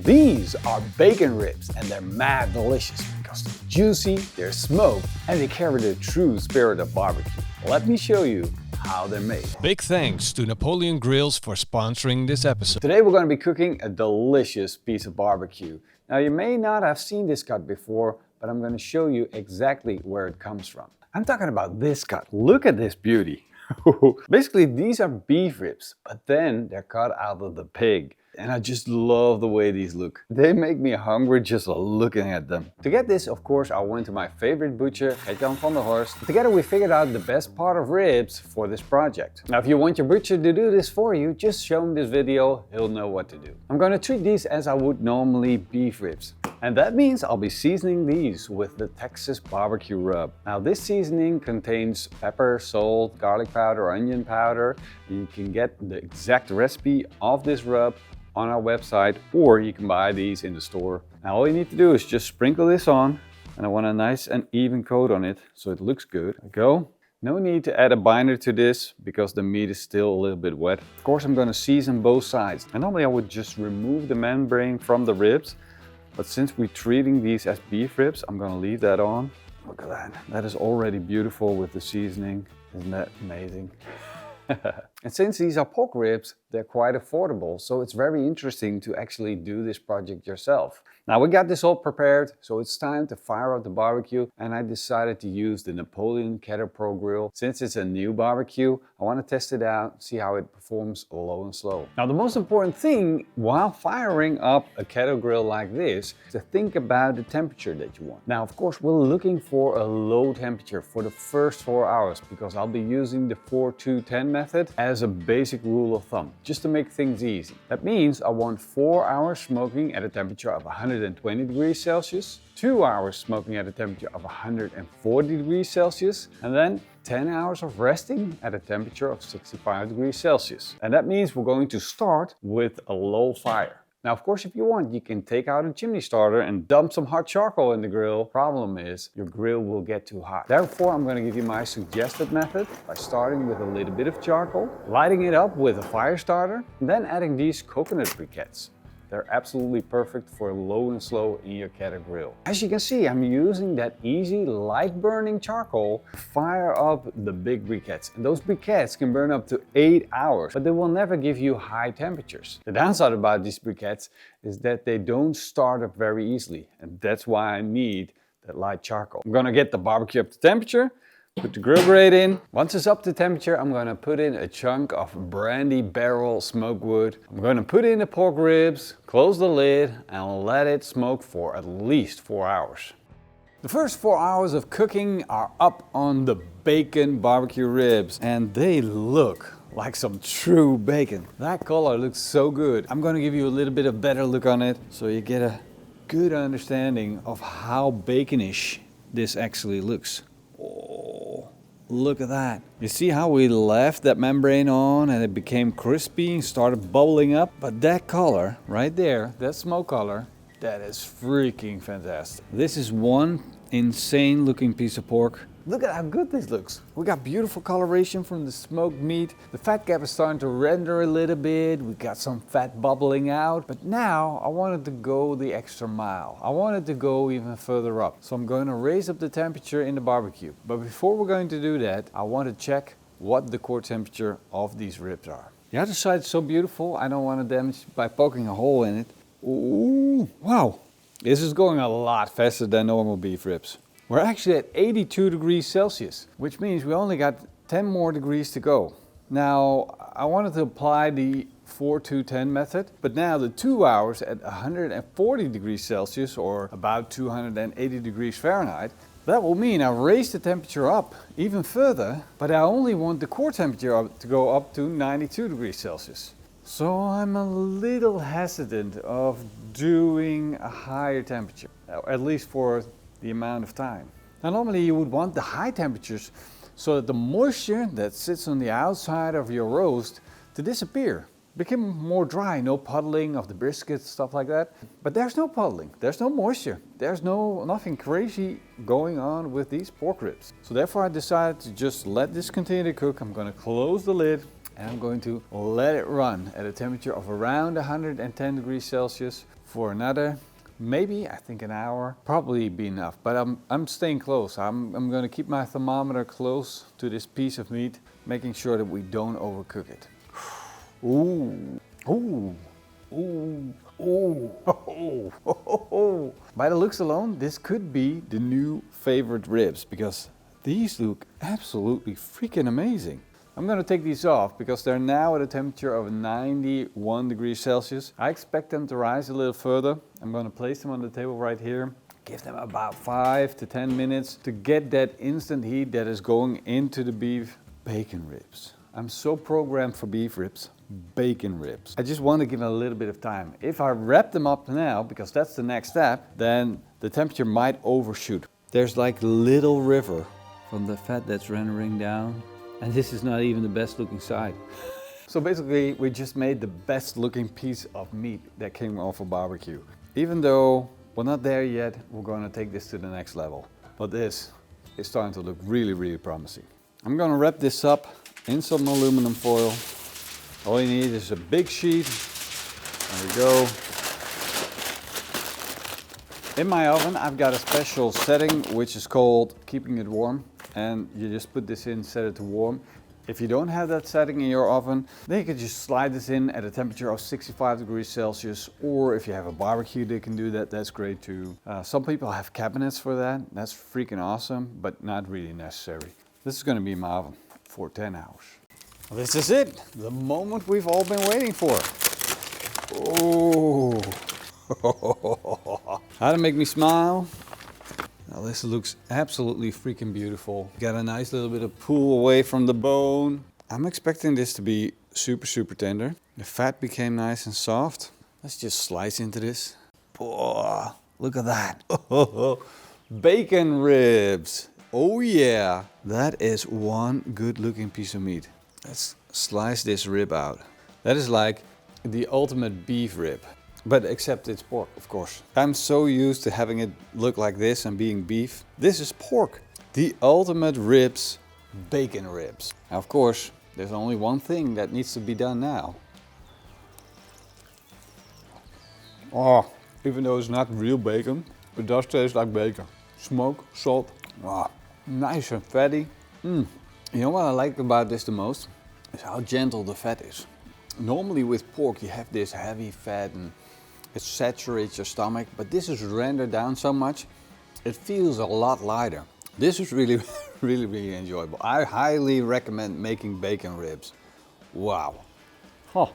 These are bacon ribs and they're mad delicious because they're juicy, they're smoked, and they carry the true spirit of barbecue. Let me show you how they're made. Big thanks to Napoleon Grills for sponsoring this episode. Today we're going to be cooking a delicious piece of barbecue. Now you may not have seen this cut before, but I'm going to show you exactly where it comes from. I'm talking about this cut. Look at this beauty. Basically these are beef ribs, but then they're cut out of the pig. And I just love the way these look. They make me hungry just looking at them. To get this, of course, I went to my favorite butcher, Gert-Jan van der Horst. Together we figured out the best part of ribs for this project. Now if you want your butcher to do this for you, just show him this video, he'll know what to do. I'm going to treat these as I would normally beef ribs. And that means I'll be seasoning these with the Texas barbecue rub. Now this seasoning contains pepper, salt, garlic powder, onion powder. You can get the exact recipe of this rub on our website, or you can buy these in the store. Now all you need to do is just sprinkle this on, and I want a nice and even coat on it so it looks good. There we go. No need to add a binder to this because the meat is still a little bit wet. Of course I'm going to season both sides. And normally I would just remove the membrane from the ribs, but since we're treating these as beef ribs, I'm going to leave that on. Look at that. That is already beautiful with the seasoning. Isn't that amazing? And since these are pork ribs, they're quite affordable, so it's very interesting to actually do this project yourself. Now we got this all prepared, so it's time to fire up the barbecue, and I decided to use the Napoleon Kettle Grill. Since it's a new barbecue, I want to test it out, see how it performs low and slow. Now the most important thing while firing up a kettle grill like this is to think about the temperature that you want. Now of course we're looking for a low temperature for the first 4 hours because I'll be using the 4-2-10 method as a basic rule of thumb, just to make things easy. That means I want 4 hours smoking at a temperature of 120 degrees Celsius, 2 hours smoking at a temperature of 140 degrees Celsius, and then 10 hours of resting at a temperature of 65 degrees Celsius. And that means we're going to start with a low fire. Now, of course, if you want, you can take out a chimney starter and dump some hot charcoal in the grill. Problem is, your grill will get too hot. Therefore, I'm going to give you my suggested method by starting with a little bit of charcoal, lighting it up with a fire starter, and then adding these coconut briquettes. They're absolutely perfect for low and slow in your kettle grill. As you can see, I'm using that easy, light burning charcoal to fire up the big briquettes. And those briquettes can burn up to 8 hours, but they will never give you high temperatures. The downside about these briquettes is that they don't start up very easily. And that's why I need that light charcoal. I'm gonna get the barbecue up to temperature. Put the grill grate in. Once it's up to temperature, I'm going to put in a chunk of brandy barrel smoke wood. I'm going to put in the pork ribs, close the lid, and let it smoke for at least 4 hours. The first 4 hours of cooking are up on the bacon barbecue ribs, and they look like some true bacon. That color looks so good. I'm going to give you a little bit of better look on it so you get a good understanding of how baconish this actually looks. Oh, look at that. You see how we left that membrane on and it became crispy and started bubbling up? But that color right there, that smoke color, that is freaking fantastic. This is one insane looking piece of pork. Look at how good this looks. We got beautiful coloration from the smoked meat. The fat cap is starting to render a little bit. We got some fat bubbling out. But now I wanted to go the extra mile. I wanted to go even further up. So I'm going to raise up the temperature in the barbecue. But before we're going to do that, I want to check what the core temperature of these ribs are. The other side is so beautiful, I don't want to damage it by poking a hole in it. Ooh, wow. This is going a lot faster than normal beef ribs. We're actually at 82 degrees Celsius, which means we only got 10 more degrees to go. Now, I wanted to apply the 4-2-10 method, but now the 2 hours at 140 degrees Celsius, or about 280 degrees Fahrenheit, that will mean I raise the temperature up even further, but I only want the core temperature to go up to 92 degrees Celsius. So I'm a little hesitant of doing a higher temperature, at least for the amount of time. Now normally you would want the high temperatures so that the moisture that sits on the outside of your roast to disappear. Become more dry, no puddling of the brisket, stuff like that. But there's no puddling, there's no moisture, there's nothing crazy going on with these pork ribs. So therefore I decided to just let this continue to cook. I'm gonna close the lid and I'm going to let it run at a temperature of around 110 degrees Celsius for another, maybe, I think an hour, probably be enough, but I'm staying close. I'm going to keep my thermometer close to this piece of meat, making sure that we don't overcook it. Ooh, ooh, ooh, ooh, oh, oh, oh. By the looks alone, this could be the new favorite ribs because these look absolutely freaking amazing. I'm going to take these off because they're now at a temperature of 91 degrees Celsius. I expect them to rise a little further. I'm going to place them on the table right here. Give them about 5 to 10 minutes to get that instant heat that is going into the beef. Bacon ribs. I'm so programmed for beef ribs. Bacon ribs. I just want to give it a little bit of time. If I wrap them up now, because that's the next step, then the temperature might overshoot. There's like a little river from the fat that's rendering down. And this is not even the best looking side. So basically, we just made the best looking piece of meat that came off a barbecue. Even though we're not there yet, we're going to take this to the next level. But this is starting to look really, really promising. I'm going to wrap this up in some aluminum foil. All you need is a big sheet. There we go. In my oven, I've got a special setting which is called keeping it warm. And you just put this in, set it to warm. If you don't have that setting in your oven, then you can just slide this in at a temperature of 65 degrees Celsius. Or if you have a barbecue, they can do that. That's great too. Some people have cabinets for that. That's freaking awesome, but not really necessary. This is going to be in my oven for 10 hours. This is it. The moment we've all been waiting for. Oh, how to make me smile. Now this looks absolutely freaking beautiful. Got a nice little bit of pull away from the bone. I'm expecting this to be super, super tender. The fat became nice and soft. Let's just slice into this. Oh, look at that. Bacon ribs. Oh yeah. That is one good looking piece of meat. Let's slice this rib out. That is like the ultimate beef rib. But except it's pork, of course. I'm so used to having it look like this and being beef. This is pork. The ultimate ribs, bacon ribs. Now, of course, there's only one thing that needs to be done now. Oh, even though it's not real bacon, it does taste like bacon. Smoke, salt, nice and fatty. You know what I like about this the most? Is how gentle the fat is. Normally with pork you have this heavy fat and it saturates your stomach, but this is rendered down so much, it feels a lot lighter. This is really, really enjoyable. I highly recommend making bacon ribs. Wow. Oh,